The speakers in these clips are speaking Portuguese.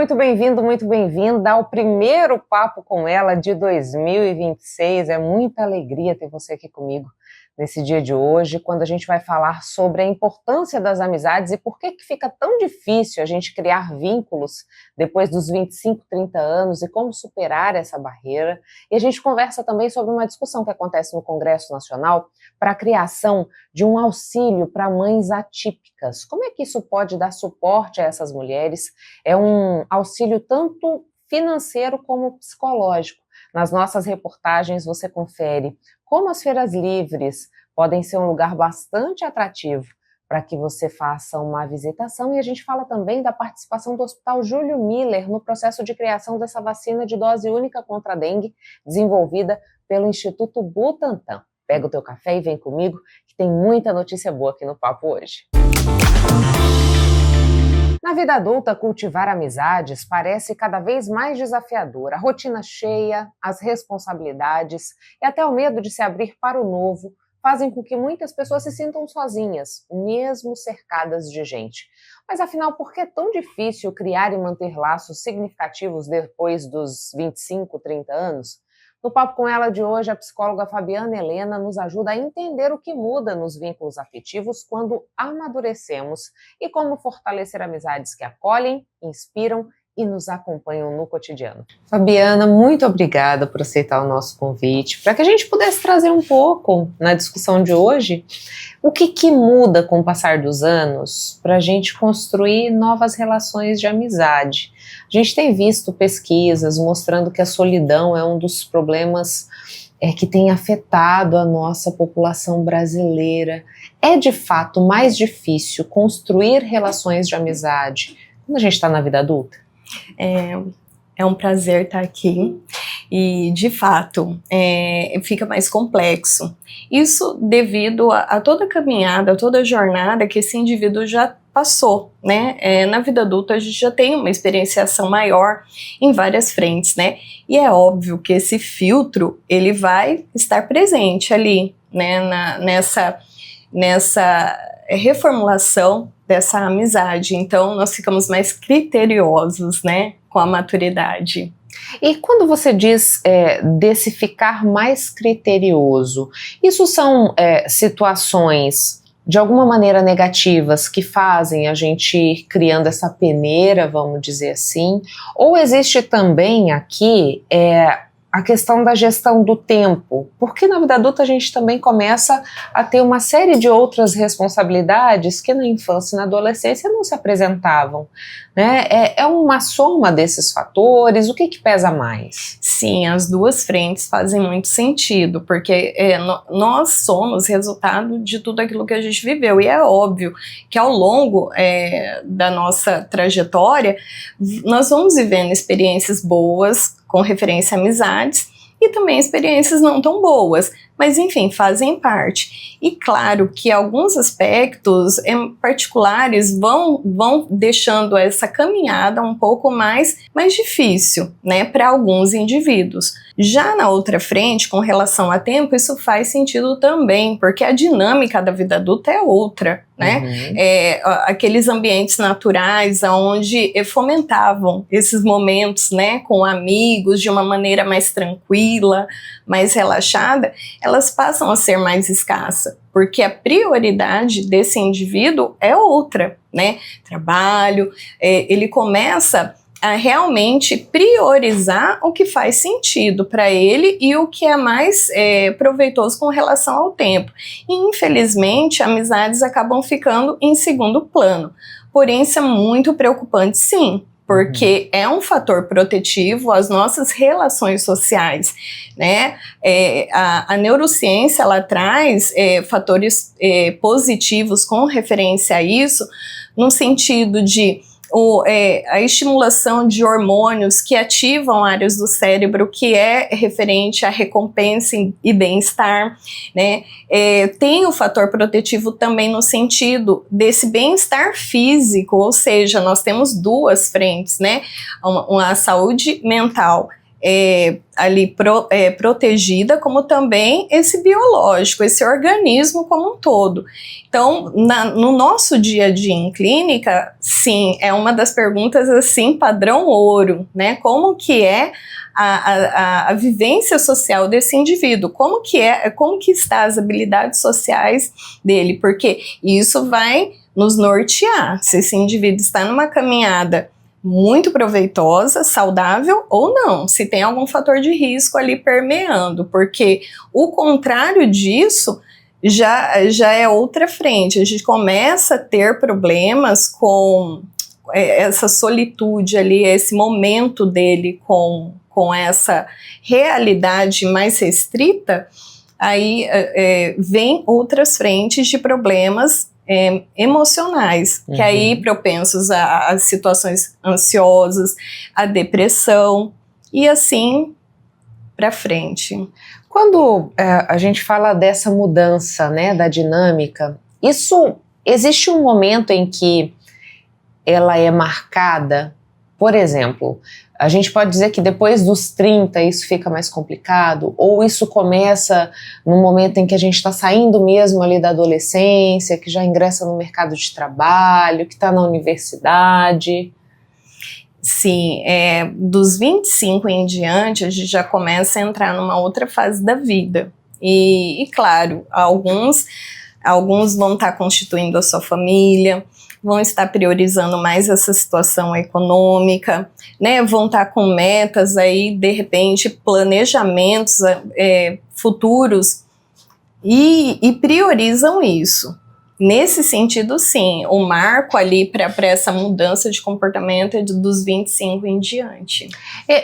muito bem-vindo, muito bem-vinda ao primeiro Papo com Ela de 2026. É muita alegria ter você aqui comigo nesse dia de hoje, quando a gente vai falar sobre a importância das amizades e por que fica tão difícil a gente criar vínculos depois dos 25, 30 anos e como superar essa barreira. E a gente conversa também sobre uma discussão que acontece no Congresso Nacional para a criação de um auxílio para mães atípicas. Como é que isso pode dar suporte a essas mulheres? É um auxílio tanto financeiro como psicológico. Nas nossas reportagens você confere como as feiras livres podem ser um lugar bastante atrativo para que você faça uma visitação, e a gente fala também da participação do Hospital Júlio Miller no processo de criação dessa vacina de dose única contra a dengue, desenvolvida pelo Instituto Butantan. Pega o teu café e vem comigo, que tem muita notícia boa aqui no Papo hoje. Na vida adulta, cultivar amizades parece cada vez mais desafiador. A rotina cheia, as responsabilidades e até o medo de se abrir para o novo fazem com que muitas pessoas se sintam sozinhas, mesmo cercadas de gente. Mas afinal, por que é tão difícil criar e manter laços significativos depois dos 25, 30 anos? No Papo com Ela de hoje, a psicóloga Fabiana Helena nos ajuda a entender o que muda nos vínculos afetivos quando amadurecemos e como fortalecer amizades que acolhem, inspiram e nos acompanham no cotidiano. Fabiana, muito obrigada por aceitar o nosso convite, para que a gente pudesse trazer um pouco na discussão de hoje o que muda com o passar dos anos para a gente construir novas relações de amizade. A gente tem visto pesquisas mostrando que a solidão é um dos problemas que tem afetado a nossa população brasileira. É de fato mais difícil construir relações de amizade quando a gente está na vida adulta? É um prazer estar aqui e, de fato, fica mais complexo. Isso devido a toda a caminhada, a toda a jornada que esse indivíduo já passou, né? Na vida adulta a gente já tem uma experienciação maior em várias frentes, né? E é óbvio que esse filtro, ele vai estar presente ali, né? Nessa reformulação dessa amizade. Então nós ficamos mais criteriosos, né? Com a maturidade. E quando você diz desse ficar mais criterioso, isso são situações de alguma maneira negativas que fazem a gente ir criando essa peneira, vamos dizer assim, ou existe também aqui a questão da gestão do tempo, porque na vida adulta a gente também começa a ter uma série de outras responsabilidades que na infância e na adolescência não se apresentavam, né? É uma soma desses fatores. O que pesa mais? Sim, as duas frentes fazem muito sentido, porque nós somos resultado de tudo aquilo que a gente viveu, e é óbvio que ao longo da nossa trajetória nós vamos vivendo experiências boas com referência a amizades e também experiências não tão boas, mas enfim, fazem parte. E claro que alguns aspectos particulares vão deixando essa caminhada um pouco mais difícil, né, para alguns indivíduos. Já na outra frente, com relação a tempo, isso faz sentido também, porque a dinâmica da vida adulta é outra, né? Aqueles ambientes naturais onde fomentavam esses momentos, né, com amigos de uma maneira mais tranquila, mais relaxada, elas passam a ser mais escassas, porque a prioridade desse indivíduo é outra, né? Trabalho, ele começa a realmente priorizar o que faz sentido para ele e o que é mais proveitoso com relação ao tempo. E, infelizmente, amizades acabam ficando em segundo plano. Porém, isso é muito preocupante, sim, porque é um fator protetivo às nossas relações sociais, né? A neurociência, ela traz fatores positivos com referência a isso, no sentido de a estimulação de hormônios que ativam áreas do cérebro que é referente à recompensa e bem-estar, né? Tem o fator protetivo também no sentido desse bem-estar físico, ou seja, nós temos duas frentes, né? A saúde mental ali protegida, como também esse biológico, esse organismo como um todo. Então, no nosso dia a dia em clínica, sim, é uma das perguntas assim, padrão ouro, né? Como que é a vivência social desse indivíduo, como que está as habilidades sociais dele, porque isso vai nos nortear, se esse indivíduo está numa caminhada muito proveitosa, saudável ou não, se tem algum fator de risco ali permeando, porque o contrário disso já é outra frente, a gente começa a ter problemas com essa solitude ali, esse momento dele com essa realidade mais restrita, aí vem outras frentes de problemas emocionais, que aí propensos a situações ansiosas, a depressão e assim para frente. Quando a gente fala dessa mudança, né, da dinâmica, existe um momento em que ela é marcada, por exemplo, a gente pode dizer que depois dos 30 isso fica mais complicado, ou isso começa no momento em que a gente está saindo mesmo ali da adolescência, que já ingressa no mercado de trabalho, que está na universidade? Sim, dos 25 em diante a gente já começa a entrar numa outra fase da vida. E claro, alguns vão estar constituindo a sua família, vão estar priorizando mais essa situação econômica, né? Vão estar com metas aí, de repente, planejamentos futuros e priorizam isso. Nesse sentido, sim, o marco ali para essa mudança de comportamento é dos 25 em diante.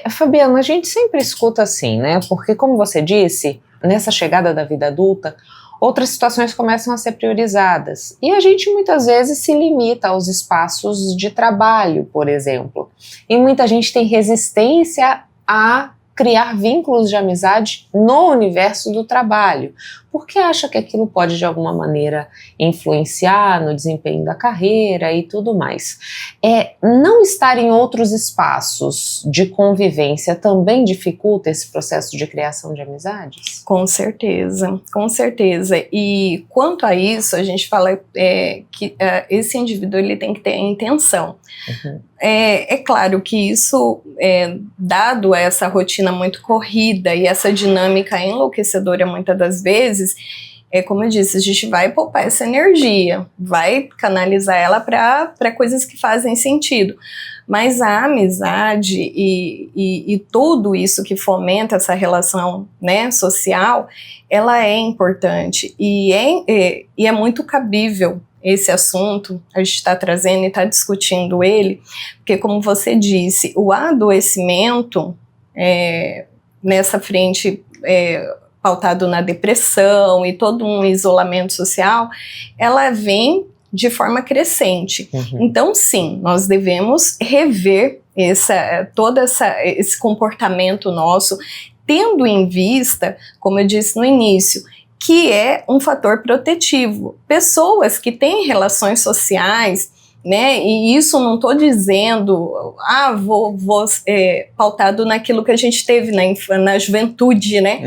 Fabiana, a gente sempre escuta assim, né? Porque, como você disse, nessa chegada da vida adulta, outras situações começam a ser priorizadas. E a gente muitas vezes se limita aos espaços de trabalho, por exemplo. E muita gente tem resistência a criar vínculos de amizade no universo do trabalho, porque acha que aquilo pode de alguma maneira influenciar no desempenho da carreira e tudo mais. Não estar em outros espaços de convivência também dificulta esse processo de criação de amizades? Com certeza, com certeza. E quanto a isso, a gente fala que esse indivíduo ele tem que ter a intenção. É claro que isso, dado essa rotina muito corrida e essa dinâmica enlouquecedora muitas das vezes, como eu disse, a gente vai poupar essa energia, vai canalizar ela para coisas que fazem sentido. Mas a amizade e tudo isso que fomenta essa relação, né, social, ela é importante e é muito cabível esse assunto, a gente está trazendo e está discutindo ele, porque como você disse, o adoecimento nessa frente pautado na depressão e todo um isolamento social, ela vem de forma crescente. Então, sim, nós devemos rever esse comportamento nosso, tendo em vista, como eu disse no início, que é um fator protetivo. Pessoas que têm relações sociais, né, e isso não estou dizendo, vou pautado naquilo que a gente teve na juventude, né,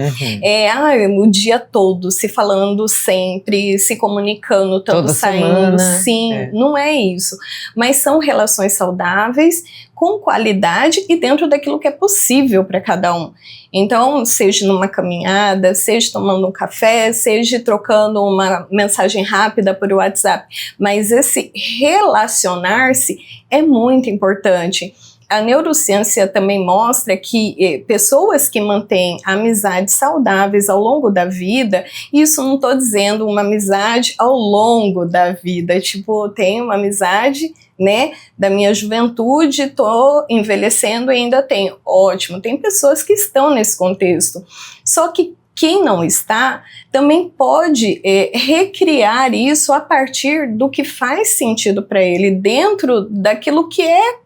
o dia todo se falando sempre, se comunicando, tanto saindo, semana. Sim, não é isso, mas são relações saudáveis, com qualidade e dentro daquilo que é possível para cada um. Então, seja numa caminhada, seja tomando um café, seja trocando uma mensagem rápida por WhatsApp, mas esse relacionar-se é muito importante. A neurociência também mostra que pessoas que mantêm amizades saudáveis ao longo da vida, isso não estou dizendo uma amizade ao longo da vida, tipo, tenho uma amizade, né, da minha juventude, estou envelhecendo e ainda tenho. Ótimo, tem pessoas que estão nesse contexto. Só que quem não está, também pode recriar isso a partir do que faz sentido para ele, dentro daquilo que é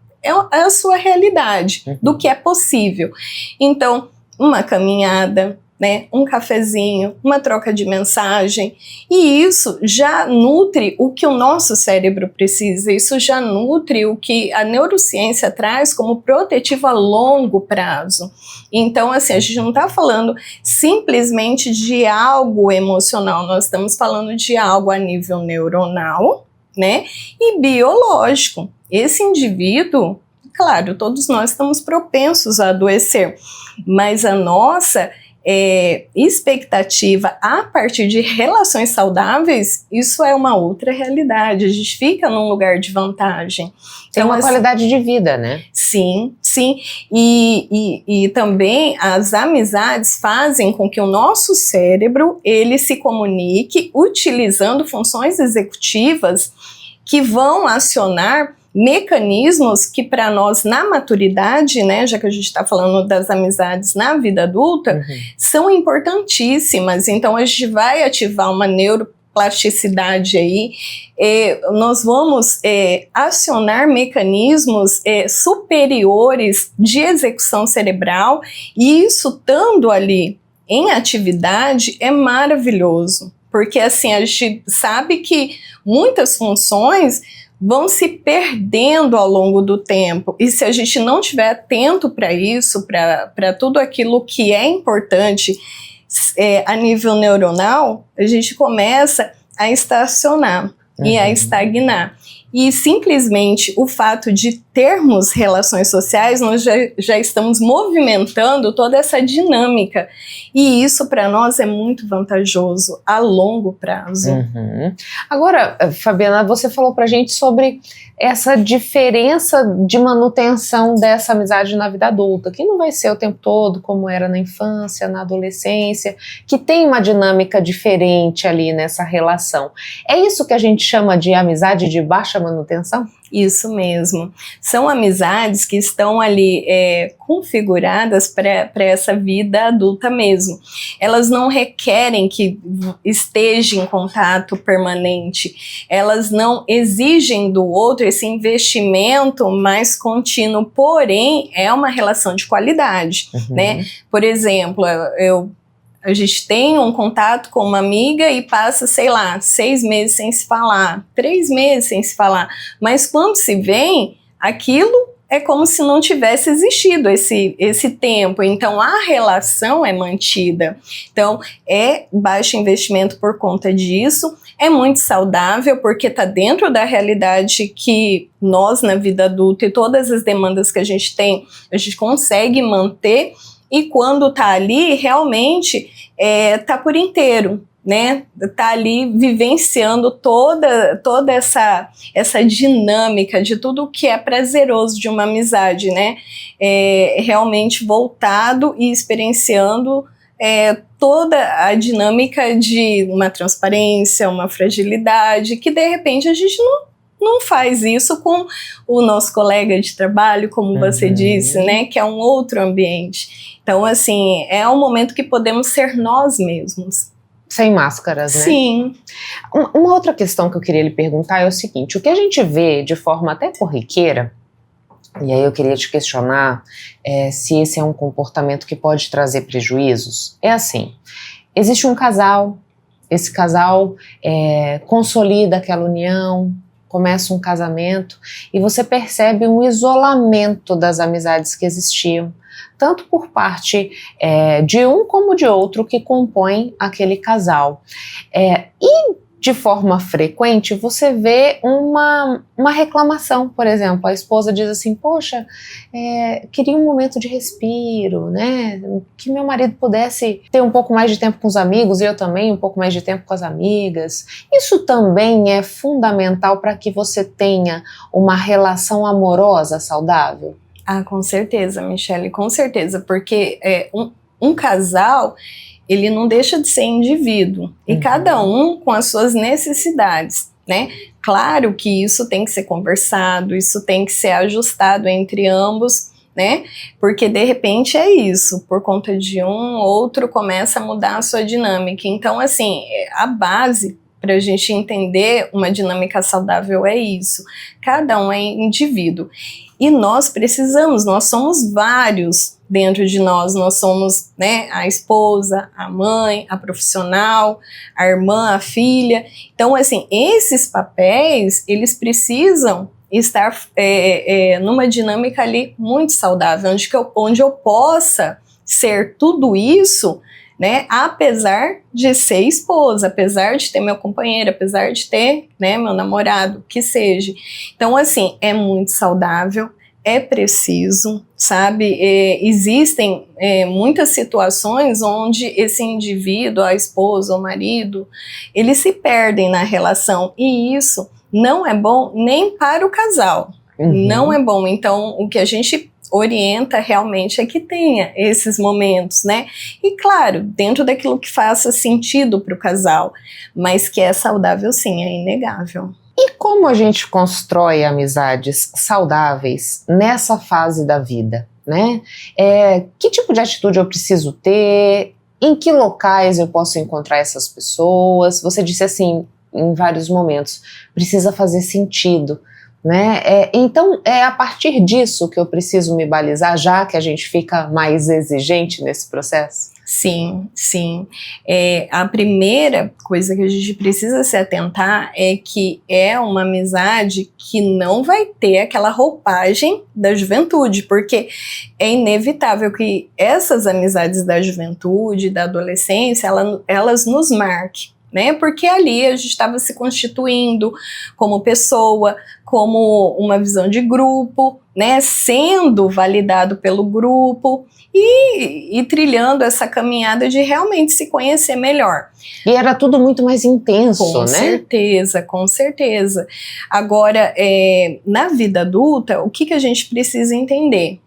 a sua realidade, do que é possível. Então, uma caminhada, né, um cafezinho, uma troca de mensagem, e isso já nutre o que o nosso cérebro precisa, isso já nutre o que a neurociência traz como protetivo a longo prazo. Então, assim, a gente não está falando simplesmente de algo emocional, nós estamos falando de algo a nível neuronal, né, e biológico. Esse indivíduo, claro, todos nós estamos propensos a adoecer, mas a nossa expectativa a partir de relações saudáveis, isso é uma outra realidade, a gente fica num lugar de vantagem. Tem uma qualidade de vida, né? Sim, sim, e também as amizades fazem com que o nosso cérebro, ele se comunique utilizando funções executivas que vão acionar mecanismos que para nós na maturidade, né, já que a gente está falando das amizades na vida adulta, são importantíssimas. Então a gente vai ativar uma neuroplasticidade aí, nós vamos acionar mecanismos superiores de execução cerebral, e isso estando ali em atividade é maravilhoso, porque assim a gente sabe que muitas funções vão se perdendo ao longo do tempo, e se a gente não estiver atento para isso, para tudo aquilo que é importante a nível neuronal, a gente começa a estacionar e a estagnar. E simplesmente o fato de termos relações sociais, nós já estamos movimentando toda essa dinâmica. E isso para nós é muito vantajoso a longo prazo. Agora, Fabiana, você falou para a gente sobre essa diferença de manutenção dessa amizade na vida adulta, que não vai ser o tempo todo como era na infância, na adolescência, que tem uma dinâmica diferente ali nessa relação. É isso que a gente chama de amizade de baixa manutenção? Isso mesmo. São amizades que estão ali configuradas para essa vida adulta mesmo. Elas não requerem que esteja em contato permanente. Elas não exigem do outro esse investimento mais contínuo, porém é uma relação de qualidade, né? Por exemplo, a gente tem um contato com uma amiga e passa, sei lá, 6 meses sem se falar, 3 meses sem se falar, mas quando se vem, aquilo é como se não tivesse existido esse tempo, então a relação é mantida. Então é baixo investimento por conta disso, é muito saudável porque está dentro da realidade que nós na vida adulta e todas as demandas que a gente tem, a gente consegue manter. E quando tá ali, realmente tá por inteiro, né? Tá ali vivenciando toda essa dinâmica de tudo que é prazeroso de uma amizade, né? Realmente voltado e experienciando toda a dinâmica de uma transparência, uma fragilidade, que de repente a gente não faz isso com o nosso colega de trabalho, como você disse, né, que é um outro ambiente. Então, assim, é um momento que podemos ser nós mesmos. Sem máscaras, né? Sim. Uma outra questão que eu queria lhe perguntar é o seguinte, o que a gente vê de forma até corriqueira, e aí eu queria te questionar se esse é um comportamento que pode trazer prejuízos, é assim, existe um casal, esse casal consolida aquela união, começa um casamento e você percebe um isolamento das amizades que existiam, tanto por parte de um como de outro que compõem aquele casal. E de forma frequente você vê uma reclamação, por exemplo, a esposa diz assim, poxa, queria um momento de respiro, né, que meu marido pudesse ter um pouco mais de tempo com os amigos e eu também um pouco mais de tempo com as amigas. Isso também é fundamental para que você tenha uma relação amorosa saudável? Ah, com certeza, Michele, com certeza, porque um casal, ele não deixa de ser indivíduo, e cada um com as suas necessidades, né? Claro que isso tem que ser conversado, isso tem que ser ajustado entre ambos, né? Porque de repente é isso, por conta de um, outro começa a mudar a sua dinâmica. Então, assim, a base para a gente entender uma dinâmica saudável é isso. Cada um é indivíduo. E nós somos vários dentro de nós. Nós somos, né, a esposa, a mãe, a profissional, a irmã, a filha. Então, assim, esses papéis, eles precisam estar numa dinâmica ali muito saudável, onde eu possa ser tudo isso, né, apesar de ser esposa, apesar de ter meu companheiro, apesar de ter, né, meu namorado, que seja. Então, assim, é muito saudável, é preciso, sabe? Existem muitas situações onde esse indivíduo, a esposa, o marido, eles se perdem na relação, e isso não é bom nem para o casal, não é bom. Então, o que a gente orienta realmente é que tenha esses momentos, né? E claro, dentro daquilo que faça sentido para o casal, mas que é saudável sim, é inegável. E como a gente constrói amizades saudáveis nessa fase da vida, né? Que tipo de atitude eu preciso ter? Em que locais eu posso encontrar essas pessoas? Você disse assim, em vários momentos, precisa fazer sentido, né? Então é a partir disso que eu preciso me balizar, já que a gente fica mais exigente nesse processo? Sim, sim. A primeira coisa que a gente precisa se atentar é que é uma amizade que não vai ter aquela roupagem da juventude, porque é inevitável que essas amizades da juventude, da adolescência, elas nos marquem, né? Porque ali a gente estava se constituindo como pessoa, como uma visão de grupo, né? Sendo validado pelo grupo e trilhando essa caminhada de realmente se conhecer melhor. E era tudo muito mais intenso, com né? Certeza, com certeza. Agora, na vida adulta, o que a gente precisa entender?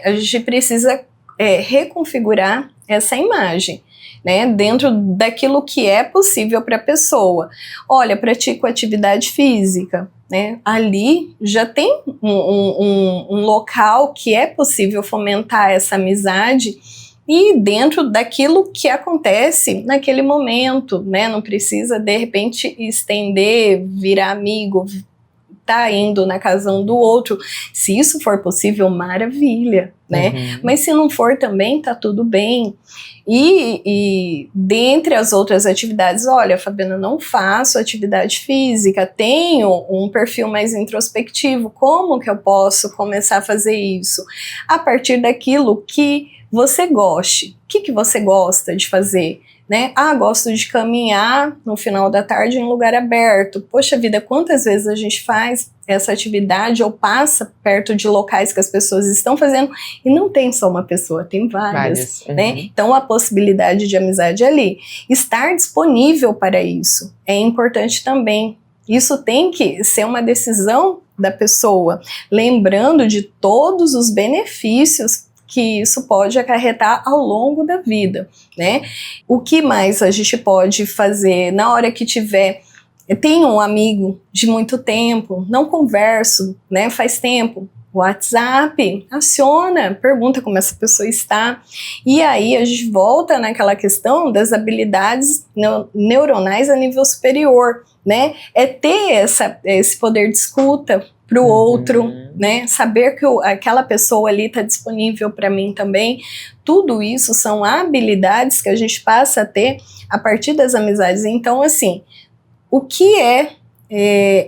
A gente precisa reconfigurar essa imagem, né, dentro daquilo que é possível para a pessoa. Olha, pratico atividade física, né, ali já tem um local que é possível fomentar essa amizade e dentro daquilo que acontece naquele momento, né, não precisa de repente estender, virar amigo, tá indo na casa um do outro. Se isso for possível, maravilha, né? Mas se não for também, tá tudo bem. E dentre as outras atividades, olha, Fabiana, não faço atividade física, tenho um perfil mais introspectivo, como que eu posso começar a fazer isso? A partir daquilo que você goste. O que você gosta de fazer? Né? Gosto de caminhar no final da tarde em lugar aberto. Poxa vida, quantas vezes a gente faz essa atividade ou passa perto de locais que as pessoas estão fazendo e não tem só uma pessoa, tem várias. Né? Então a possibilidade de amizade é ali. Estar disponível para isso é importante também. Isso tem que ser uma decisão da pessoa, lembrando de todos os benefícios que isso pode acarretar ao longo da vida, né? O que mais a gente pode fazer na hora que tiver... Tenho um amigo de muito tempo, não converso, né? Faz tempo. WhatsApp, aciona, pergunta como essa pessoa está. E aí a gente volta naquela questão das habilidades neuronais a nível superior, né? É ter esse poder de escuta para o outro, né? Saber que aquela pessoa ali está disponível para mim também. Tudo isso são habilidades que a gente passa a ter a partir das amizades. Então, assim, o que é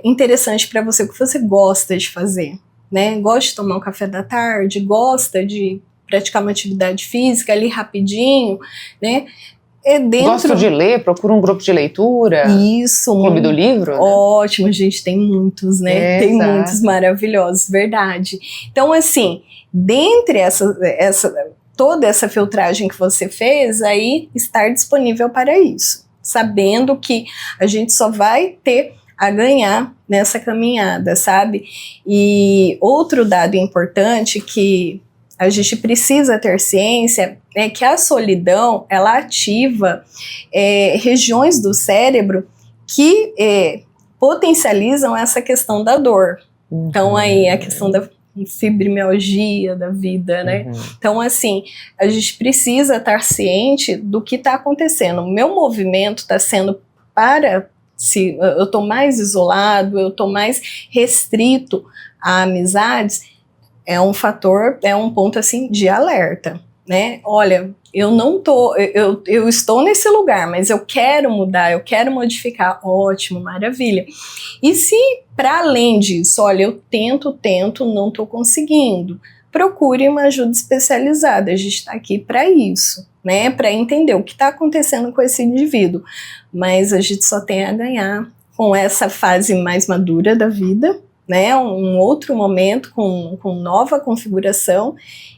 interessante para você, o que você gosta de fazer, né? Gosta de tomar um café da tarde, gosta de praticar uma atividade física ali rapidinho, né? Gosto de ler, procura um grupo de leitura. Isso. Clube do livro. Né? Ótimo, gente, tem muitos, né? Tem muitos maravilhosos, verdade. Então, assim, dentre toda essa filtragem que você fez, aí estar disponível para isso, sabendo que a gente só vai ter a ganhar nessa caminhada, sabe? E outro dado importante que a gente precisa ter ciência é que a solidão, ela ativa regiões do cérebro que potencializam essa questão da dor. Então, aí, a questão da fibromialgia da vida, né? Então, assim, a gente precisa estar ciente do que está acontecendo. O meu movimento está sendo para se eu estou mais isolado, eu estou mais restrito a amizades, é um fator, é um ponto assim de alerta, né? Olha, eu estou nesse lugar, mas eu quero mudar, eu quero modificar. Ótimo, maravilha. E se para além disso, olha, eu tento, não estou conseguindo, procure uma ajuda especializada. A gente está aqui para isso, né? Para entender o que está acontecendo com esse indivíduo. Mas a gente só tem a ganhar com essa fase mais madura da vida, né, um outro momento com nova configuração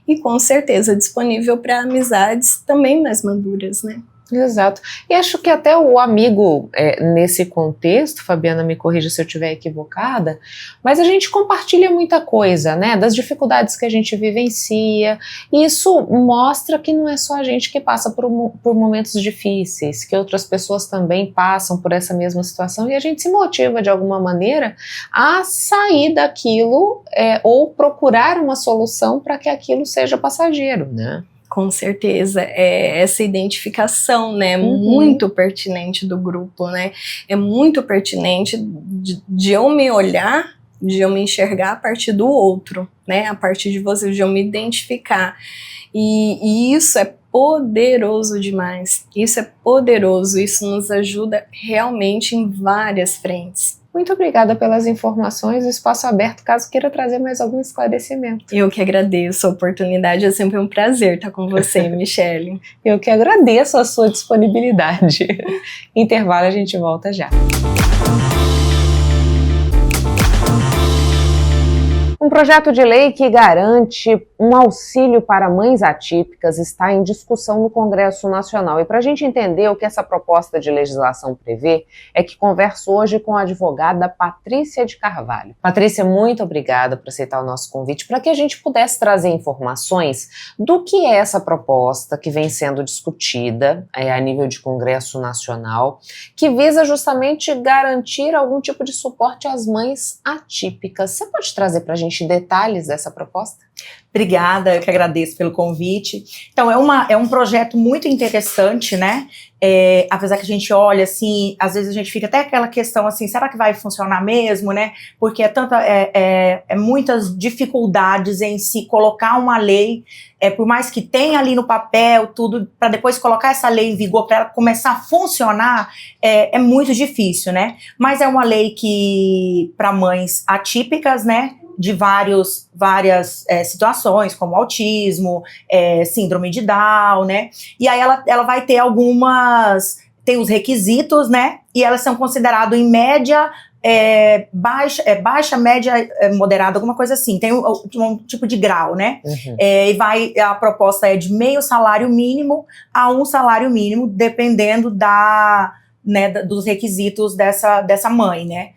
e com certeza disponível para amizades também mais maduras, né? Exato. E acho que até o amigo, nesse contexto, Fabiana, me corrija se eu estiver equivocada, mas a gente compartilha muita coisa, né, das dificuldades que a gente vivencia, e isso mostra que não é só a gente que passa por momentos difíceis, que outras pessoas também passam por essa mesma situação, e a gente se motiva de alguma maneira a sair daquilo, ou procurar uma solução para que aquilo seja passageiro, né? Com certeza, essa identificação, né, muito pertinente do grupo, né, é muito pertinente de eu me olhar, de eu me enxergar a partir do outro, né, a partir de você, de eu me identificar, e isso é poderoso demais, isso é poderoso, isso nos ajuda realmente em várias frentes. Muito obrigada pelas informações, o espaço aberto caso queira trazer mais algum esclarecimento. Eu que agradeço a oportunidade, é sempre um prazer estar com você, Michele. Eu que agradeço a sua disponibilidade. Intervalo, a gente volta já. Um projeto de lei que garante um auxílio para mães atípicas está em discussão no Congresso Nacional. E para a gente entender o que essa proposta de legislação prevê, é que converso hoje com a advogada Patrícia de Carvalho. Patrícia, muito obrigada por aceitar o nosso convite, para que a gente pudesse trazer informações do que é essa proposta que vem sendo discutida a nível de Congresso Nacional, que visa justamente garantir algum tipo de suporte às mães atípicas. Você pode trazer para a gente detalhes dessa proposta? Obrigada, eu que agradeço pelo convite. Então, é um projeto muito interessante, né? Apesar que a gente olha, assim, às vezes a gente fica até aquela questão, assim, será que vai funcionar mesmo, né? Porque muitas dificuldades em se colocar uma lei, por mais que tenha ali no papel tudo, para depois colocar essa lei em vigor, para ela começar a funcionar, é muito difícil, né? Mas é uma lei que, para mães atípicas, né? De várias situações, como autismo, síndrome de Down, né? E aí ela vai ter tem os requisitos, né? E elas são consideradas em média, baixa, média, moderada, alguma coisa assim. Tem um tipo de grau, né? Uhum. A proposta é de meio salário mínimo a um salário mínimo, dependendo dos requisitos dessa mãe, né?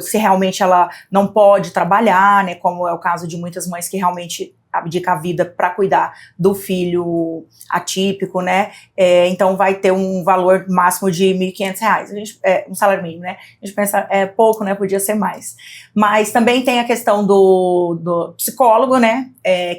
Se realmente ela não pode trabalhar, né, como é o caso de muitas mães que realmente abdicam a vida para cuidar do filho atípico, né, então vai ter um valor máximo de R$ 1.500, um salário mínimo, né, a gente pensa, pouco, né, podia ser mais. Mas também tem a questão do psicólogo, né,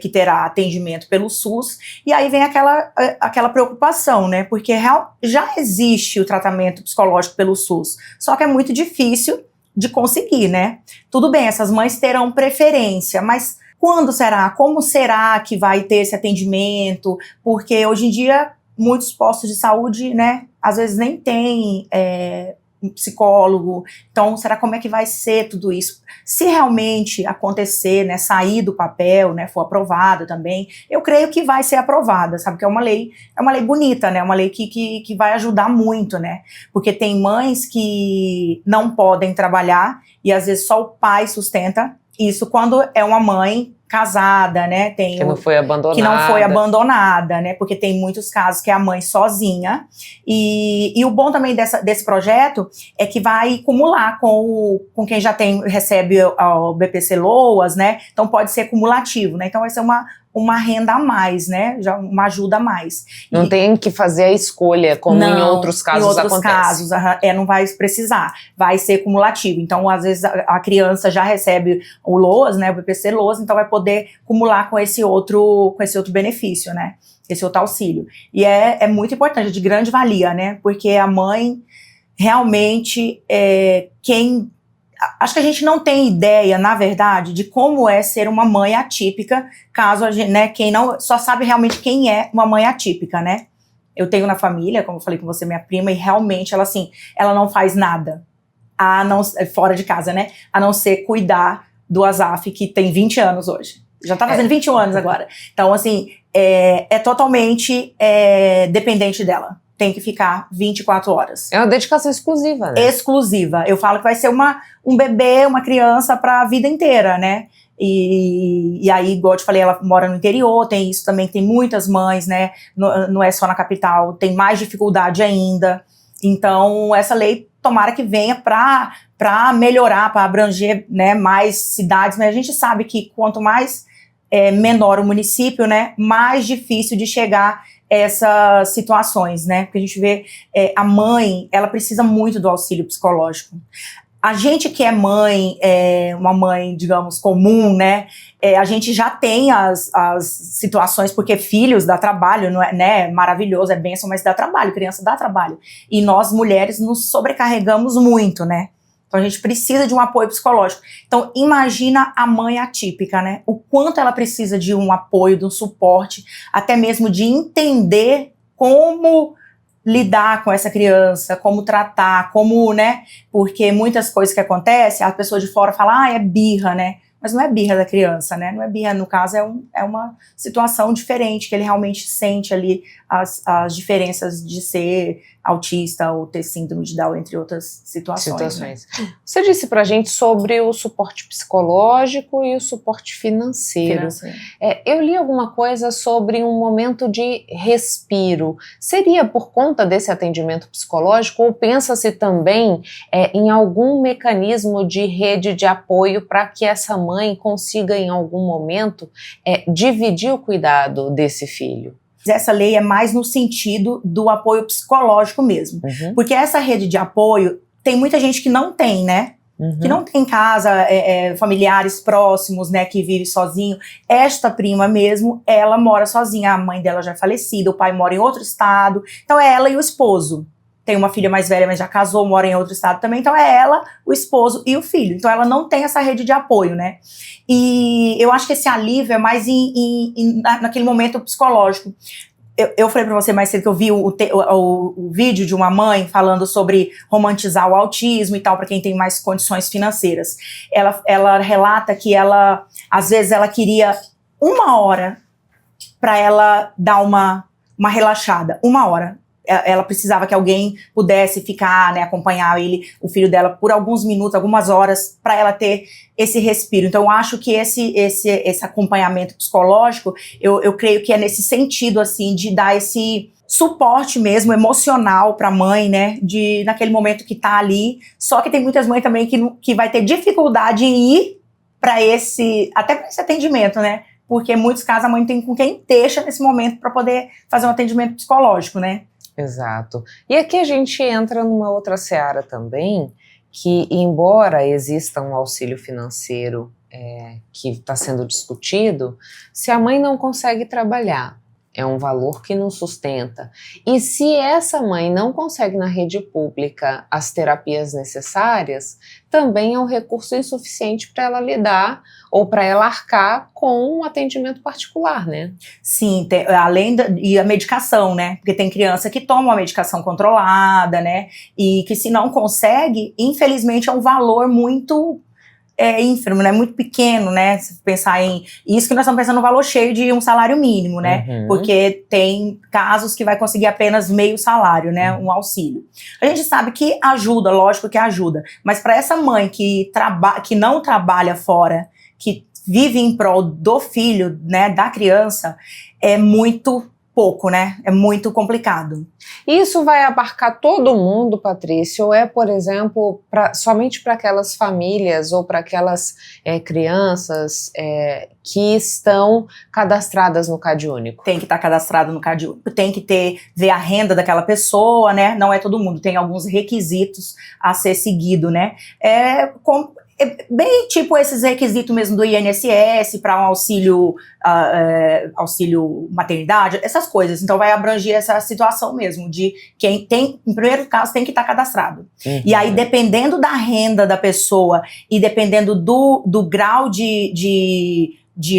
que terá atendimento pelo SUS, e aí vem aquela preocupação, né, porque já existe o tratamento psicológico pelo SUS, só que é muito difícil de conseguir, né? Tudo bem, essas mães terão preferência, mas quando será? Como será que vai ter esse atendimento? Porque hoje em dia, muitos postos de saúde, né, às vezes nem tem um psicólogo, então será como é que vai ser tudo isso? Se realmente acontecer, né, sair do papel, né, for aprovada também, eu creio que vai ser aprovada, sabe, que é uma lei bonita, né, uma lei que vai ajudar muito, né, porque tem mães que não podem trabalhar e às vezes só o pai sustenta isso quando é uma mãe casada, né, que não foi abandonada, né, porque tem muitos casos que é a mãe sozinha, e o bom também desse projeto é que vai acumular com quem já recebe o BPC Loas, né, então pode ser cumulativo, né, então vai ser uma renda a mais, né, já uma ajuda a mais. Não tem que fazer a escolha, como em outros casos acontece. Não vai precisar, vai ser cumulativo, então às vezes a criança já recebe o Loas, né, o BPC Loas, então vai poder acumular com esse outro benefício, né, esse outro auxílio. E é muito importante, de grande valia, né, porque a mãe realmente acho que a gente não tem ideia, na verdade, de como é ser uma mãe atípica, caso a gente, né, quem não, só sabe realmente quem é uma mãe atípica, né? Eu tenho na família, como eu falei com você, minha prima, e realmente ela, assim, ela não faz nada, fora de casa, né? A não ser cuidar do Asaf, que tem 20 anos hoje. Já tá fazendo 21 anos agora. Então, assim, é totalmente dependente dela. Tem que ficar 24 horas. É uma dedicação exclusiva, né? Exclusiva. Eu falo que vai ser um bebê, uma criança para a vida inteira, né? E aí, igual eu te falei, ela mora no interior, tem isso também, tem muitas mães, né? Não é só na capital, tem mais dificuldade ainda. Então, essa lei, tomara que venha para melhorar, para abranger, né, mais cidades, mas a gente sabe que quanto mais menor o município, né, mais difícil de chegar essas situações, né, porque a gente vê a mãe, ela precisa muito do auxílio psicológico. A gente que é mãe, uma mãe, digamos, comum, né, a gente já tem as situações, porque filhos dá trabalho, não é, né, maravilhoso, é bênção, mas dá trabalho, criança dá trabalho. E nós, mulheres, nos sobrecarregamos muito, né. Então a gente precisa de um apoio psicológico. Então imagina a mãe atípica, né? O quanto ela precisa de um apoio, de um suporte, até mesmo de entender como lidar com essa criança, como tratar, como, né? Porque muitas coisas que acontecem, a pessoa de fora fala, é birra, né? Mas não é birra da criança, né? Não é birra, no caso é uma situação diferente, que ele realmente sente ali as diferenças de ser autista ou ter síndrome de Down, entre outras situações. Né? Você disse pra gente sobre o suporte psicológico e o suporte financeiro. Eu li alguma coisa sobre um momento de respiro. Seria por conta desse atendimento psicológico ou pensa-se também em algum mecanismo de rede de apoio para que essa mãe consiga em algum momento dividir o cuidado desse filho? Essa lei é mais no sentido do apoio psicológico mesmo. Porque essa rede de apoio, tem muita gente que não tem, né? Que não tem em casa, familiares próximos, né, que vive sozinho. Esta prima mesmo, ela mora sozinha, a mãe dela já é falecida, o pai mora em outro estado, então é ela e o esposo. Tem uma filha mais velha, mas já casou, mora em outro estado também, então é ela, o esposo e o filho. Então ela não tem essa rede de apoio, né? E eu acho que esse alívio é mais naquele momento psicológico. Eu falei pra você mais cedo que eu vi o vídeo de uma mãe falando sobre romantizar o autismo e tal, pra quem tem mais condições financeiras. Ela relata que às vezes ela queria 1 hora pra ela dar uma relaxada, 1 hora. Ela precisava que alguém pudesse ficar, né, acompanhar o filho dela, por alguns minutos, algumas horas, para ela ter esse respiro. Então, eu acho que esse acompanhamento psicológico, eu creio que é nesse sentido, assim, de dar esse suporte mesmo, emocional para a mãe, né, naquele momento que tá ali. Só que tem muitas mães também que vai ter dificuldade em ir até para esse atendimento, né, porque em muitos casos a mãe tem com quem deixa nesse momento para poder fazer um atendimento psicológico, né. Exato. E aqui a gente entra numa outra seara também, que embora exista um auxílio financeiro que está sendo discutido, se a mãe não consegue trabalhar, é um valor que não sustenta. E se essa mãe não consegue na rede pública as terapias necessárias, também é um recurso insuficiente para ela lidar ou para ela arcar com um atendimento particular, né? Sim, e a medicação, né? Porque tem criança que toma uma medicação controlada, né? E que se não consegue, infelizmente é um valor muito ínfimo, né? Muito pequeno, né? Se pensar isso que nós estamos pensando no valor cheio de um salário mínimo, né? Porque tem casos que vai conseguir apenas meio salário, né? Um auxílio. A gente sabe que ajuda, lógico que ajuda, mas para essa mãe que não trabalha fora, que vive em prol do filho, né, da criança, é muito pouco, né? É muito complicado. Isso vai abarcar todo mundo, Patrícia, ou por exemplo, somente para aquelas famílias ou para aquelas crianças que estão cadastradas no CadÚnico? Tem que estar cadastrado no CadÚnico, tem que ver a renda daquela pessoa, né? Não é todo mundo, tem alguns requisitos a ser seguido, né? É bem tipo esses requisitos mesmo do INSS para um auxílio maternidade, essas coisas. Então vai abranger essa situação mesmo de quem tem, em primeiro caso, tem que estar cadastrado. E aí, dependendo da renda da pessoa e dependendo do grau de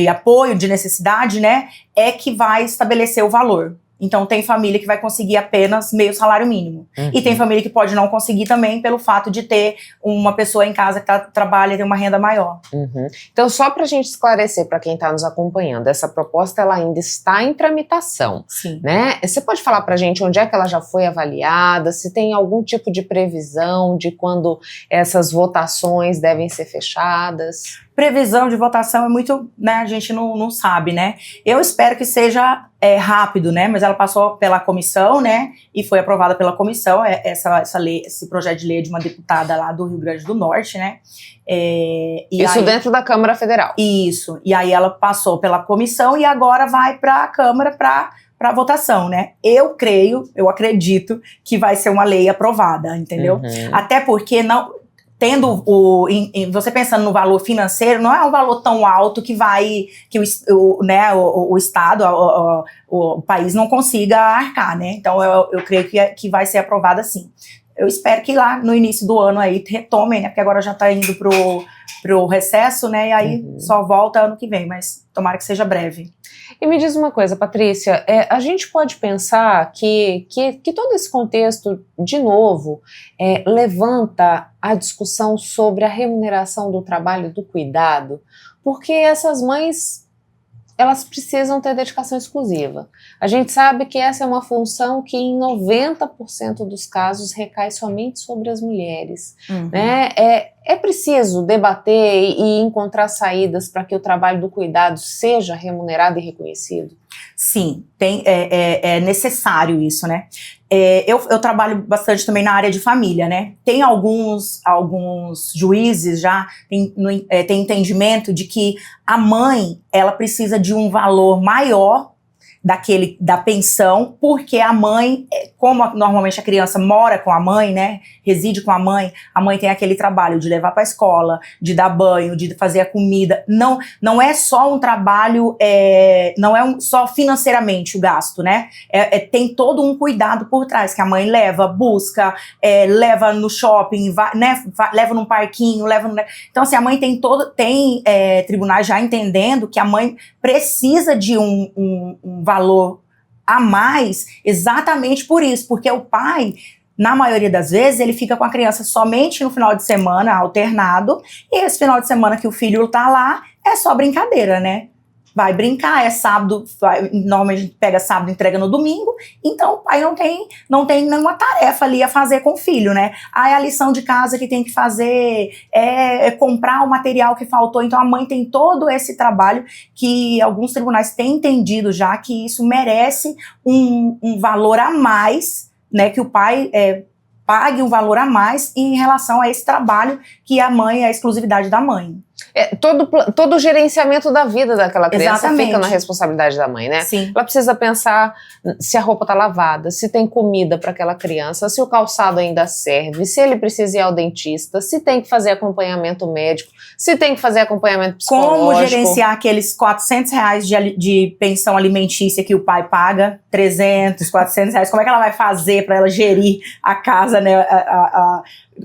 apoio, de necessidade, né, é que vai estabelecer o valor. Então, tem família que vai conseguir apenas meio salário mínimo. E tem família que pode não conseguir também pelo fato de ter uma pessoa em casa que trabalha e tem uma renda maior. Então, só para a gente esclarecer para quem está nos acompanhando, essa proposta ela ainda está em tramitação. Sim. Né? Você pode falar para a gente onde é que ela já foi avaliada, se tem algum tipo de previsão de quando essas votações devem ser fechadas? Previsão de votação é muito, né, a gente não sabe, né? Eu espero que seja rápido, né? Mas ela passou pela comissão, né? E foi aprovada pela comissão, essa lei, esse projeto de lei de uma deputada lá do Rio Grande do Norte, né? Isso aí, dentro da Câmara Federal. Isso. E aí ela passou pela comissão e agora vai para a Câmara para votação, né? Eu acredito que vai ser uma lei aprovada, entendeu? Até porque tendo você pensando no valor financeiro, não é um valor tão alto que o Estado, o país não consiga arcar, né? Então eu creio que vai ser aprovada sim. Eu espero que lá no início do ano aí retomem, né? Porque agora já tá indo pro recesso, né? E aí só volta ano que vem, mas tomara que seja breve. E me diz uma coisa, Patrícia, a gente pode pensar que todo esse contexto, de novo, levanta a discussão sobre a remuneração do trabalho e do cuidado, porque essas mães, elas precisam ter dedicação exclusiva. A gente sabe que essa é uma função que em 90% dos casos recai somente sobre as mulheres. Né? É preciso debater e encontrar saídas para que o trabalho do cuidado seja remunerado e reconhecido? Sim, é necessário isso, né? Eu trabalho bastante também na área de família, né? Tem alguns juízes já tem entendimento de que a mãe, ela precisa de um valor maior da pensão, porque a mãe, como normalmente a criança mora com a mãe, né, reside com a mãe tem aquele trabalho de levar para a escola, de dar banho, de fazer a comida. Não é só um trabalho, não é só financeiramente o gasto, né? Tem todo um cuidado por trás, que a mãe leva, busca, leva no shopping, leva num parquinho, Então, assim, a mãe tem tribunais já entendendo que a mãe precisa de um valor a mais exatamente por isso, porque o pai, na maioria das vezes, ele fica com a criança somente no final de semana, alternado, e esse final de semana que o filho tá lá, é só brincadeira, né? Vai brincar, é sábado, normalmente a gente pega sábado e entrega no domingo, então o pai não tem nenhuma tarefa ali a fazer com o filho, né? Aí a lição de casa que tem que fazer é comprar o material que faltou, então a mãe tem todo esse trabalho que alguns tribunais têm entendido já que isso merece um valor a mais, né? Que o pai pague um valor a mais em relação a esse trabalho que a mãe, a exclusividade da mãe. Todo o gerenciamento da vida daquela criança Exatamente. Fica na responsabilidade da mãe, né? Sim. Ela precisa pensar se a roupa tá lavada, se tem comida para aquela criança, se o calçado ainda serve, se ele precisa ir ao dentista, se tem que fazer acompanhamento médico, se tem que fazer acompanhamento psicológico. Como gerenciar aqueles R$400 de pensão alimentícia que o pai paga, 300, R$400, como é que ela vai fazer para ela gerir a casa, né,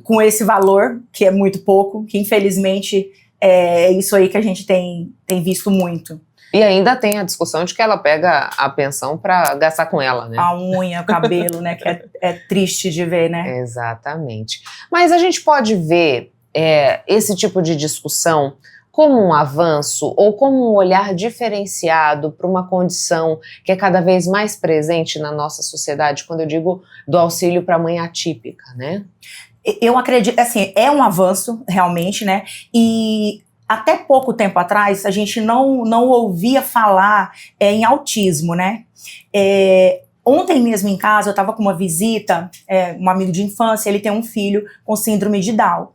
com esse valor, que é muito pouco, que infelizmente é isso aí que a gente tem visto muito. E ainda tem a discussão de que ela pega a pensão para gastar com ela, né? A unha, o cabelo, né, que é triste de ver, né? Exatamente. Mas a gente pode ver esse tipo de discussão como um avanço ou como um olhar diferenciado para uma condição que é cada vez mais presente na nossa sociedade, quando eu digo do auxílio para a mãe atípica, né? Eu acredito, assim, é um avanço, realmente, né, e até pouco tempo atrás a gente não ouvia falar em autismo, né. Ontem mesmo em casa eu estava com uma visita, um amigo de infância, ele tem um filho com síndrome de Down,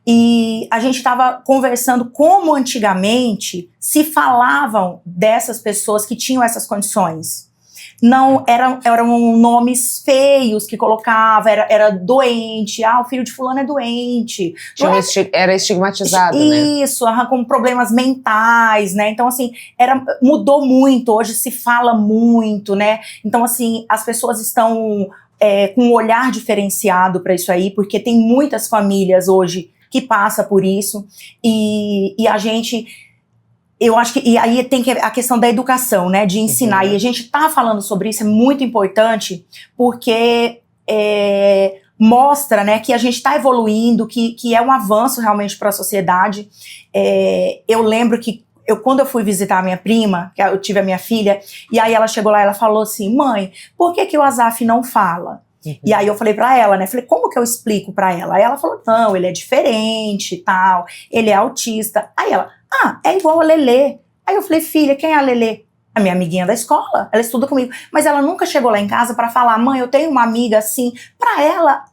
e a gente estava conversando como antigamente se falavam dessas pessoas que tinham essas condições. não eram nomes feios que colocava, era doente, o filho de fulano é doente. Era estigmatizado, né? Isso, com problemas mentais, né? Então, assim, mudou muito, hoje se fala muito, né? Então, assim, as pessoas estão com um olhar diferenciado para isso aí, porque tem muitas famílias hoje que passam por isso, e a gente... Eu acho que, e aí tem a questão da educação, né, de ensinar, e a gente tá falando sobre isso, é muito importante, porque mostra, né, que a gente tá evoluindo, que é um avanço realmente para a sociedade. Eu lembro que quando eu fui visitar a minha prima, que eu tive a minha filha, e aí ela chegou lá e ela falou assim, mãe, por que o Azaf não fala? E aí eu falei pra ela, né, falei, como que eu explico pra ela? Aí ela falou, não, ele é diferente e tal, ele é autista. Aí ela, é igual a Lelê. Aí eu falei, filha, quem é a Lelê? A minha amiguinha da escola, ela estuda comigo. Mas ela nunca chegou lá em casa pra falar, mãe, eu tenho uma amiga assim. Pra ela,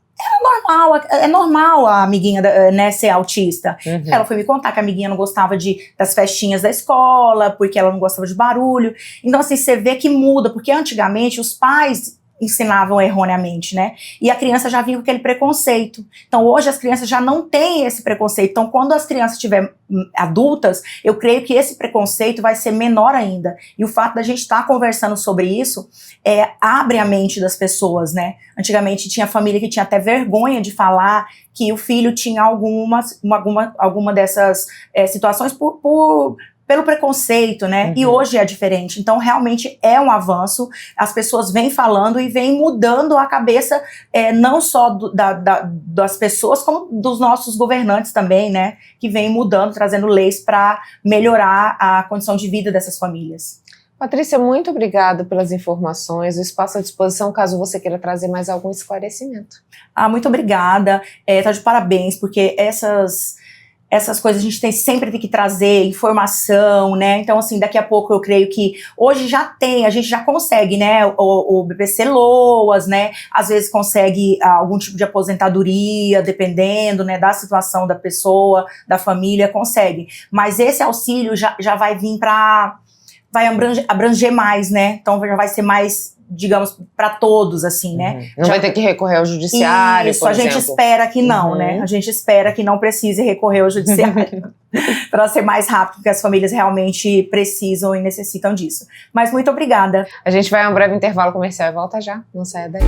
é normal a amiguinha, né, ser autista. Ela foi me contar que a amiguinha não gostava das festinhas da escola, porque ela não gostava de barulho. Então, assim, você vê que muda, porque antigamente os pais ensinavam erroneamente, né? E a criança já vinha com aquele preconceito. Então, hoje as crianças já não têm esse preconceito. Então, quando as crianças estiverem adultas, eu creio que esse preconceito vai ser menor ainda. E o fato da gente estar conversando sobre isso abre a mente das pessoas, né? Antigamente tinha família que tinha até vergonha de falar que o filho tinha alguma dessas situações pelo preconceito, né? E hoje é diferente. Então, realmente é um avanço. As pessoas vêm falando e vêm mudando a cabeça, não só das pessoas, como dos nossos governantes também, né? Que vêm mudando, trazendo leis para melhorar a condição de vida dessas famílias. Patrícia, muito obrigada pelas informações. O espaço à disposição, caso você queira trazer mais algum esclarecimento. Muito obrigada. Tá de parabéns, porque essas coisas a gente sempre tem que trazer informação, né? Então, assim, daqui a pouco eu creio que hoje a gente já consegue, né? O BPC Loas, né? Às vezes consegue algum tipo de aposentadoria, dependendo, né, da situação da pessoa, da família, consegue. Mas esse auxílio já vai vir vai abranger mais, né? Então já vai ser mais, digamos, para todos, assim, né? Não vai ter que recorrer ao judiciário, Isso, a gente espera que não, né? A gente espera que não precise recorrer ao judiciário para ser mais rápido, porque as famílias realmente precisam e necessitam disso. Mas muito obrigada. A gente vai a um breve intervalo comercial e volta já. Não saia daí.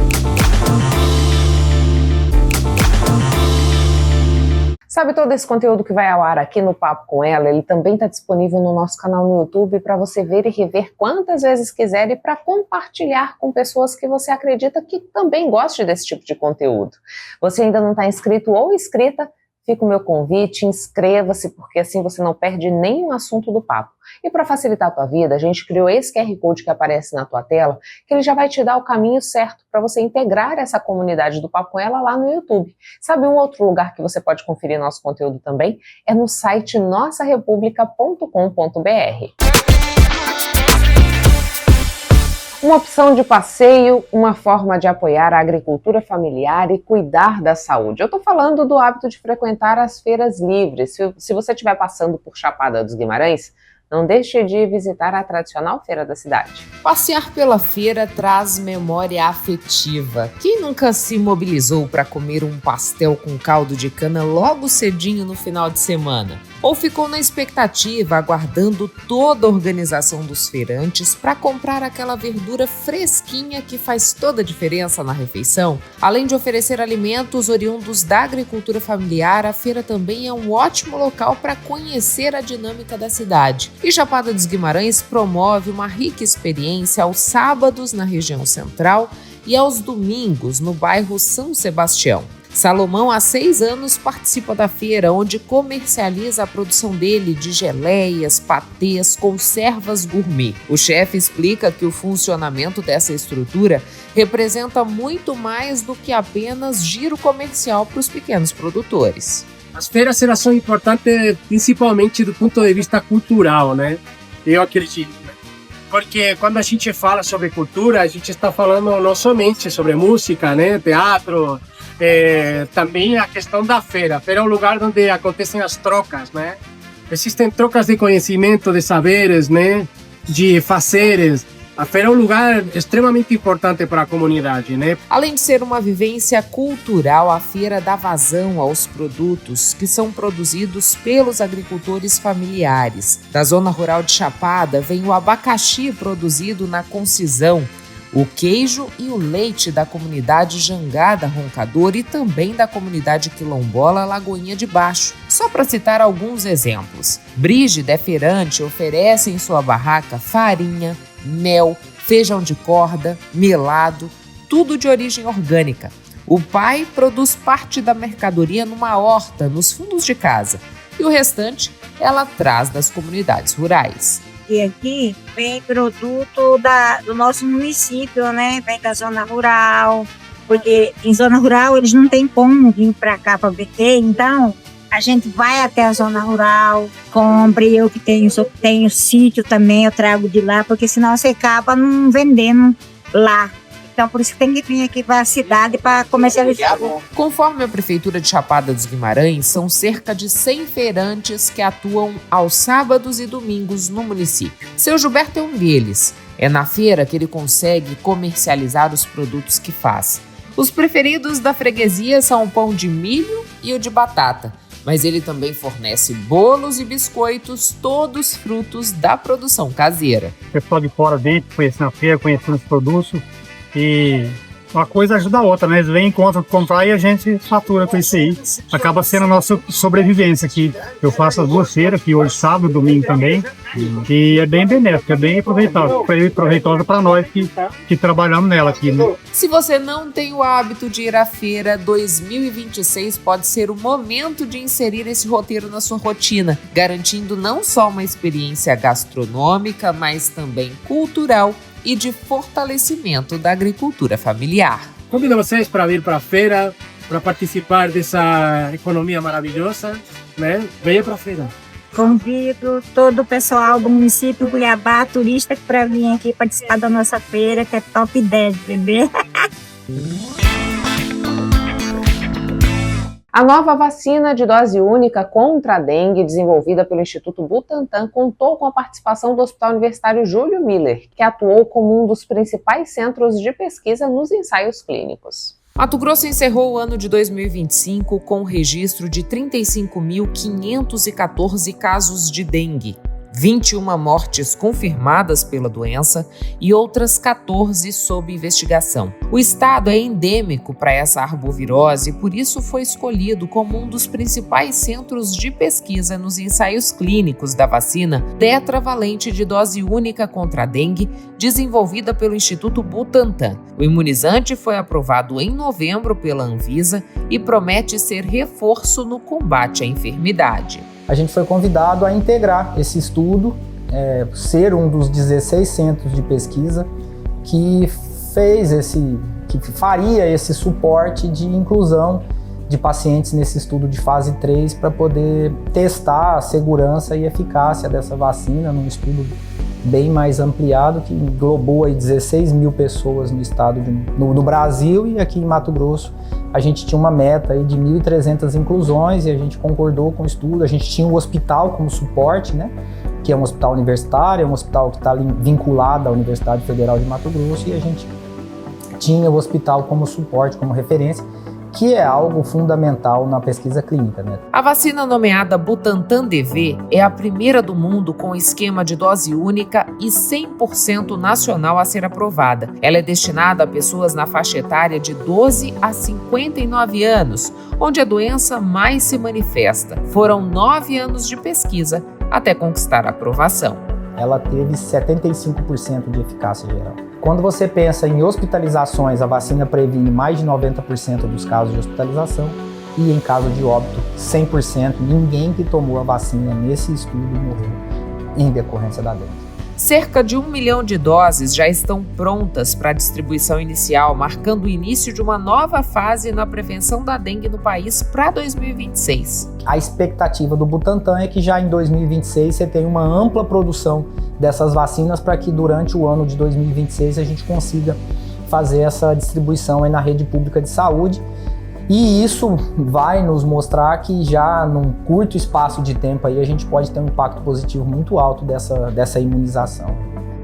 Sabe todo esse conteúdo que vai ao ar aqui no Papo com Ela? Ele também está disponível no nosso canal no YouTube para você ver e rever quantas vezes quiser e para compartilhar com pessoas que você acredita que também gostem desse tipo de conteúdo. Você ainda não está inscrito ou inscrita? Fica o meu convite, inscreva-se, porque assim você não perde nenhum assunto do papo. E para facilitar a tua vida, a gente criou esse QR Code que aparece na tua tela, que ele já vai te dar o caminho certo para você integrar essa comunidade do Papo com Ela lá no YouTube. Sabe um outro lugar que você pode conferir nosso conteúdo também? É no site nossarepublica.com.br. Uma opção de passeio, uma forma de apoiar a agricultura familiar e cuidar da saúde. Eu estou falando do hábito de frequentar as feiras livres. Se você estiver passando por Chapada dos Guimarães, não deixe de visitar a tradicional feira da cidade. Passear pela feira traz memória afetiva. Quem nunca se mobilizou para comer um pastel com caldo de cana logo cedinho no final de semana? Ou ficou na expectativa, aguardando toda a organização dos feirantes para comprar aquela verdura fresquinha que faz toda a diferença na refeição? Além de oferecer alimentos oriundos da agricultura familiar, a feira também é um ótimo local para conhecer a dinâmica da cidade. E Chapada dos Guimarães promove uma rica experiência aos sábados na região central e aos domingos no bairro São Sebastião. Salomão, há 6 anos, participa da feira, onde comercializa a produção dele de geleias, patês, conservas gourmet. O chefe explica que o funcionamento dessa estrutura representa muito mais do que apenas giro comercial para os pequenos produtores. As feiras elas são importantes principalmente do ponto de vista cultural, né? Eu acredito. Porque quando a gente fala sobre cultura, a gente está falando não somente sobre música, né? Teatro, também a questão da feira. A feira é um lugar onde acontecem as trocas, né? Existem trocas de conhecimento, de saberes, né? De fazeres. A feira é um lugar extremamente importante para a comunidade, né? Além de ser uma vivência cultural, a feira dá vazão aos produtos que são produzidos pelos agricultores familiares. Da zona rural de Chapada vem o abacaxi produzido na Concisão, o queijo e o leite da comunidade Jangada Roncador e também da comunidade quilombola Lagoinha de Baixo. Só para citar alguns exemplos. Brígida é feirante, oferece em sua barraca farinha, mel, feijão de corda, melado, tudo de origem orgânica. O pai produz parte da mercadoria numa horta nos fundos de casa e o restante ela traz das comunidades rurais. E aqui vem produto do nosso município, né? Vem da zona rural, porque em zona rural eles não têm como vir para cá para vender, então a gente vai até a zona rural, compra, eu que tenho sítio também, eu trago de lá, porque senão você acaba não vendendo lá. Então, por isso que tem que vir aqui para a cidade para comercializar. Conforme a Prefeitura de Chapada dos Guimarães, são cerca de 100 feirantes que atuam aos sábados e domingos no município. Seu Gilberto é um deles. É na feira que ele consegue comercializar os produtos que faz. Os preferidos da freguesia são o pão de milho e o de batata, mas ele também fornece bolos e biscoitos, todos frutos da produção caseira. O pessoal de fora dentro, conhecendo a feira, conhecendo os produtos, e uma coisa ajuda a outra, né? Eles vêm, encontram, comprar e a gente fatura com isso aí. Acaba sendo a nossa sobrevivência aqui. Eu faço as 2 feiras, aqui hoje sábado e domingo também, e é bem benéfico, é bem proveitosa para nós que trabalhamos nela aqui, né? Se você não tem o hábito de ir à feira, 2026 pode ser o momento de inserir esse roteiro na sua rotina, garantindo não só uma experiência gastronômica, mas também cultural e de fortalecimento da agricultura familiar. Convido vocês para vir para a feira, para participar dessa economia maravilhosa, né? Venha para a feira. Convido todo o pessoal do município Cuiabá, turista, para vir aqui participar da nossa feira, que é top 10, bebê. A nova vacina de dose única contra a dengue, desenvolvida pelo Instituto Butantan, contou com a participação do Hospital Universitário Júlio Miller, que atuou como um dos principais centros de pesquisa nos ensaios clínicos. Mato Grosso encerrou o ano de 2025 com o registro de 35.514 casos de dengue, 21 mortes confirmadas pela doença e outras 14 sob investigação. O estado é endêmico para essa arbovirose e por isso foi escolhido como um dos principais centros de pesquisa nos ensaios clínicos da vacina tetravalente de dose única contra a dengue, desenvolvida pelo Instituto Butantan. O imunizante foi aprovado em novembro pela Anvisa e promete ser reforço no combate à enfermidade. A gente foi convidado a integrar esse estudo, ser um dos 16 centros de pesquisa que faria esse suporte de inclusão de pacientes nesse estudo de fase 3 para poder testar a segurança e eficácia dessa vacina num estudo bem mais ampliado que englobou aí 16 mil pessoas no estado no Brasil, e aqui em Mato Grosso a gente tinha uma meta aí de 1.300 inclusões e a gente concordou com o estudo. A gente tinha o hospital como suporte, né, que é um hospital universitário, é um hospital que está vinculado à Universidade Federal de Mato Grosso, e a gente tinha o hospital como suporte, como referência, que é algo fundamental na pesquisa clínica, né? A vacina nomeada Butantan DV é a primeira do mundo com esquema de dose única e 100% nacional a ser aprovada. Ela é destinada a pessoas na faixa etária de 12 a 59 anos, onde a doença mais se manifesta. Foram 9 anos de pesquisa até conquistar a aprovação. Ela teve 75% de eficácia geral. Quando você pensa em hospitalizações, a vacina previne mais de 90% dos casos de hospitalização, e em caso de óbito, 100%. Ninguém que tomou a vacina nesse estudo morreu em decorrência da dengue. Cerca de 1 milhão de doses já estão prontas para a distribuição inicial, marcando o início de uma nova fase na prevenção da dengue no país para 2026. A expectativa do Butantan é que já em 2026 você tenha uma ampla produção dessas vacinas para que durante o ano de 2026 a gente consiga fazer essa distribuição aí na rede pública de saúde. E isso vai nos mostrar que já num curto espaço de tempo aí a gente pode ter um impacto positivo muito alto dessa imunização.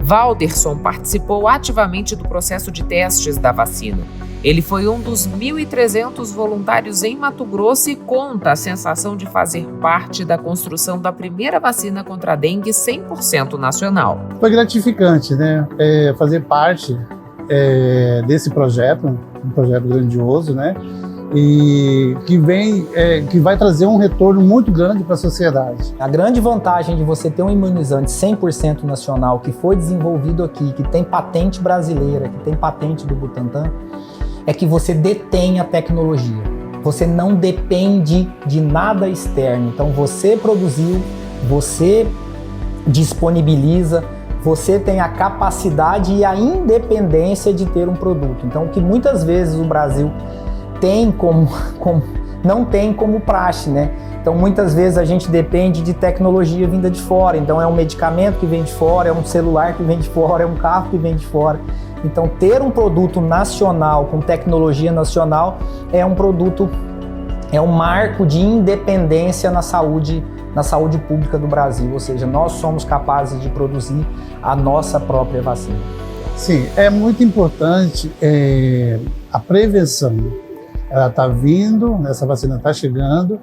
Valderson participou ativamente do processo de testes da vacina. Ele foi um dos 1.300 voluntários em Mato Grosso e conta a sensação de fazer parte da construção da primeira vacina contra a dengue 100% nacional. Foi gratificante, né? Fazer parte desse projeto, um projeto grandioso, né? E que vai trazer um retorno muito grande para a sociedade. A grande vantagem de você ter um imunizante 100% nacional que foi desenvolvido aqui, que tem patente brasileira, que tem patente do Butantan, é que você detém a tecnologia. Você não depende de nada externo. Então você produziu, você disponibiliza, você tem a capacidade e a independência de ter um produto. Então o que muitas vezes o Brasil tem não tem como praxe, né? Então muitas vezes a gente depende de tecnologia vinda de fora. Então é um medicamento que vem de fora, é um celular que vem de fora, é um carro que vem de fora. Então ter um produto nacional com tecnologia nacional é um produto, é um marco de independência na saúde pública do Brasil. Ou seja, nós somos capazes de produzir a nossa própria vacina. Sim, é muito importante a prevenção. Ela está vindo, essa vacina está chegando,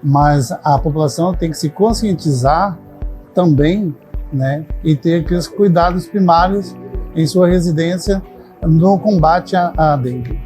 mas a população tem que se conscientizar também, né, e ter aqueles cuidados primários em sua residência no combate à dengue.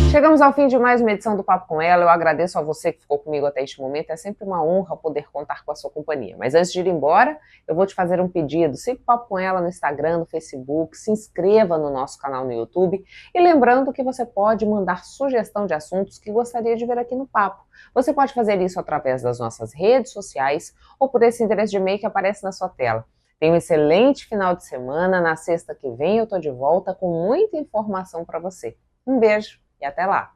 Chegamos ao fim de mais uma edição do Papo com Ela. Eu agradeço a você que ficou comigo até este momento. É sempre uma honra poder contar com a sua companhia. Mas antes de ir embora, eu vou te fazer um pedido. Siga o Papo com Ela no Instagram, no Facebook, se inscreva no nosso canal no YouTube. E lembrando que você pode mandar sugestão de assuntos que gostaria de ver aqui no Papo. Você pode fazer isso através das nossas redes sociais ou por esse endereço de e-mail que aparece na sua tela. Tenha um excelente final de semana. Na sexta que vem eu tô de volta com muita informação para você. Um beijo e até lá!